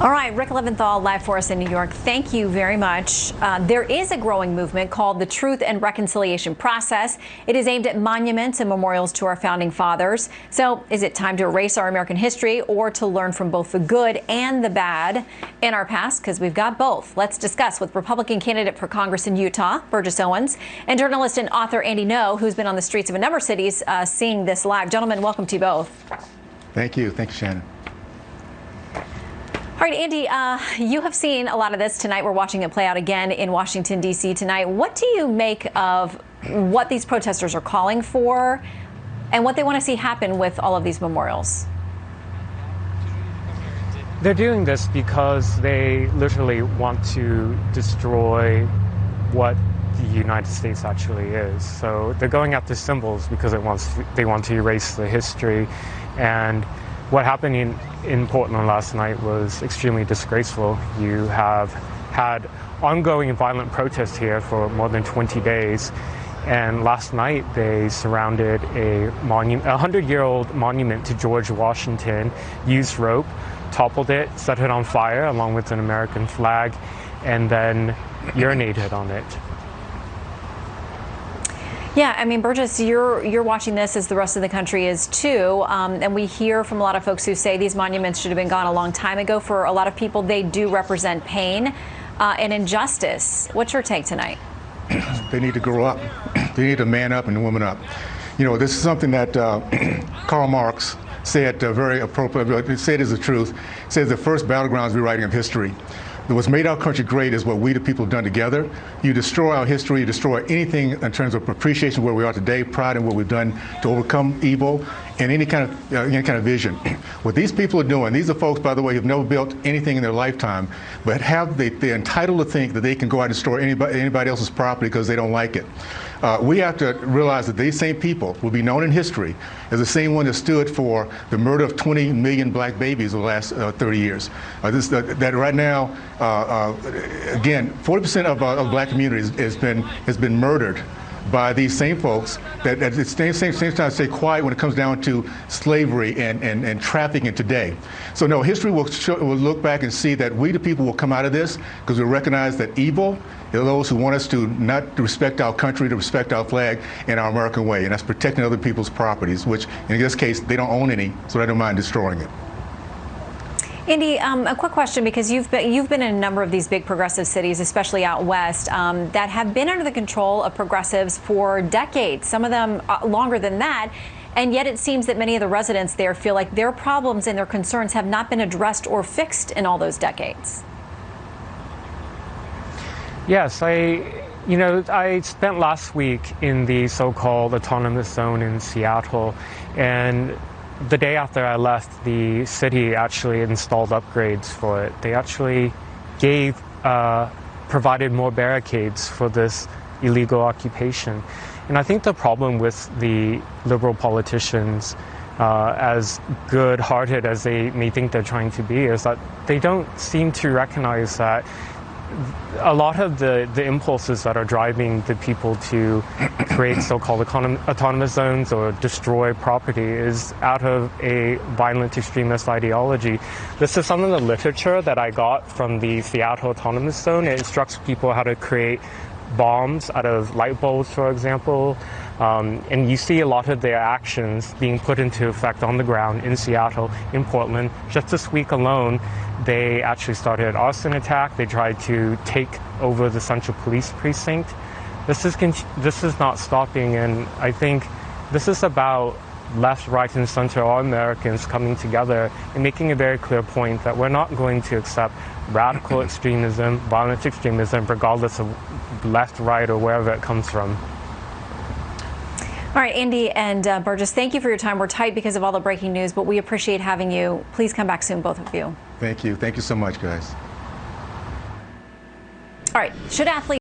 All right, Rick Leventhal, live for us in New York. Thank you very much. There is a growing movement called the Truth and Reconciliation Process. It is aimed at monuments and memorials to our founding fathers. So is it time to erase our American history or to learn from both the good and the bad in our past? Because we've got both. Let's discuss with Republican candidate for Congress in Utah, Burgess Owens, and journalist and author Andy Ngo, who's been on the streets of a number of cities seeing this live. Gentlemen, welcome to you both. Thank you. Thank you, Shannon. All right, Andy, you have seen a lot of this tonight. We're watching it play out again in Washington, D.C. tonight. What do you make of what these protesters are calling for and what they want to see happen with all of these memorials? They're doing this because they literally want to destroy what the United States actually is. So they're going after symbols because they want to erase the history. And what happened in Portland last night was extremely disgraceful. You have had ongoing violent protests here for more than 20 days. And last night they surrounded a 100-year-old monument to George Washington, used rope, toppled it, set it on fire along with an American flag, and then urinated on it. Yeah, I mean, Burgess, you're watching this as the rest of the country is too, and we hear from a lot of folks who say these monuments should have been gone a long time ago. For a lot of people, they do represent pain and injustice. What's your take tonight? They need to grow up. They need to man up and woman up. You know, this is something that Karl Marx said very appropriately. Said is the truth. Says the first battlegrounds rewriting of history. What's made our country great is what we the people have done together. You destroy our history, you destroy anything in terms of appreciation of where we are today, pride in what we've done to overcome evil, and any kind of vision. What these people are doing, these are folks, by the way, who've never built anything in their lifetime, but they're entitled to think that they can go out and destroy anybody else's property because they don't like it. We have to realize that these same people will be known in history as the same one that stood for the murder of 20 million black babies over the last 30 years. That right now, again, 40% of black communities has been murdered by these same folks that at the same time stay quiet when it comes down to slavery and trafficking today. So no, history will look back and see that we the people will come out of this because we recognize that evil are those who want us to not respect our country, to respect our flag and our American way, and that's protecting other people's properties, which in this case they don't own any, so they don't mind destroying it. Andy, a quick question, because you've been in a number of these big progressive cities, especially out west, that have been under the control of progressives for decades, some of them longer than that, and yet it seems that many of the residents there feel like their problems and their concerns have not been addressed or fixed in all those decades. Yes, I spent last week in the so-called autonomous zone in Seattle, and the day after I left, the city actually installed upgrades for it. They actually provided more barricades for this illegal occupation. And I think the problem with the liberal politicians, as good-hearted as they may think they're trying to be, is that they don't seem to recognize that a lot of the impulses that are driving the people to create so-called autonomous zones or destroy property is out of a violent extremist ideology. This is some of the literature that I got from the Seattle Autonomous Zone. It instructs people how to create bombs out of light bulbs, for example. And you see a lot of their actions being put into effect on the ground in Seattle, in Portland. Just this week alone, they actually started an arson attack. They tried to take over the Central Police Precinct. This is not stopping, and I think this is about left, right, and center, all Americans coming together and making a very clear point that we're not going to accept radical extremism, violent extremism, regardless of left, right, or wherever it comes from. All right, Andy and Burgess, thank you for your time. We're tight because of all the breaking news, but we appreciate having you. Please come back soon, both of you. Thank you. Thank you so much, guys. All right, should athletes